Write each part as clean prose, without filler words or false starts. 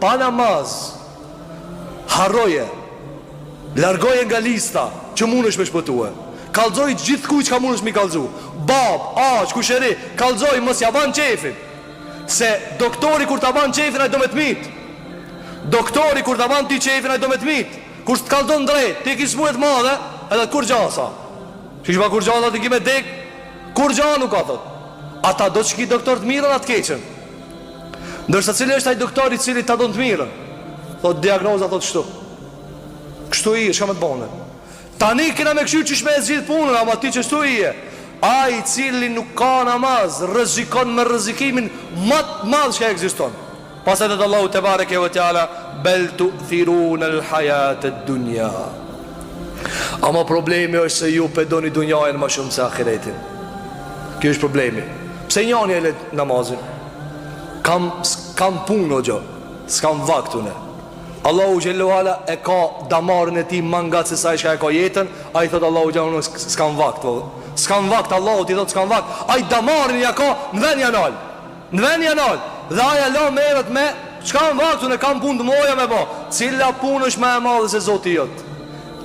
pa namaz, harroje, largoje nga lista që mund është me shpëtue. Kallzoj gjithë kuj që ka mund është mi kallzu. Bab, aq, kusheri, kallzoj mos ja ban qefin. Se doktori kur ta ban qefin, a do me të mit. Doktori kur ta ban ti qefin, a do me të mit. Kur së të kallzon drejt, ti kish muet madhe, edhe kur gjasa. Që ishma kur gjasa të ki me dek, kur gjasa nuk ka thot. Ata do që ki doktor të mirën, atë keqen. Ndërsa cili është ai doktori cili ta do të mirën? Thot diagnoza, thot shtu. Kështu i, shka me të bone. Tani kena me këshu që shme e zhjith punën, ama ti që shtu i e. Ai cili nuk ka namaz, rrezikon me rrezikimin më të madh që ekziston. Pastaj te Allahu te bareke ve teala, bel tu'thirun al-hayat ad-dunya. Ama problemi është se ju pedoni dunjajën më shumë se ahiretin. Kjo është problemi. Pse njani e let namazin? Kam punë o gjo, s'kam vaktune. Allahu Gjellu Ala e ka damarën e ti mangat se sa i shka e ka jetën. A i thot Allahu Gjellu Ala s'kam vakt. S'kam vakt, Allahu ti thot s'kam vakt. A i damarën ja ka në ven janal. Në ven janal. Dhe aja la merët me s'kam vakt, unë e kam punë të moja me ba. Cila punë është me e madhe se zoti jotë?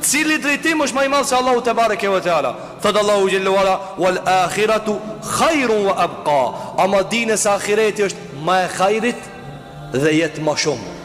Cili drejtim është me i madhe se Allahu te bareke ve teala? Thot Allahu Gjellu Ala, wal akhiratu khairun wa abqa. Ama dine se akhireti është ma e khairit dhe jetë ma shumë.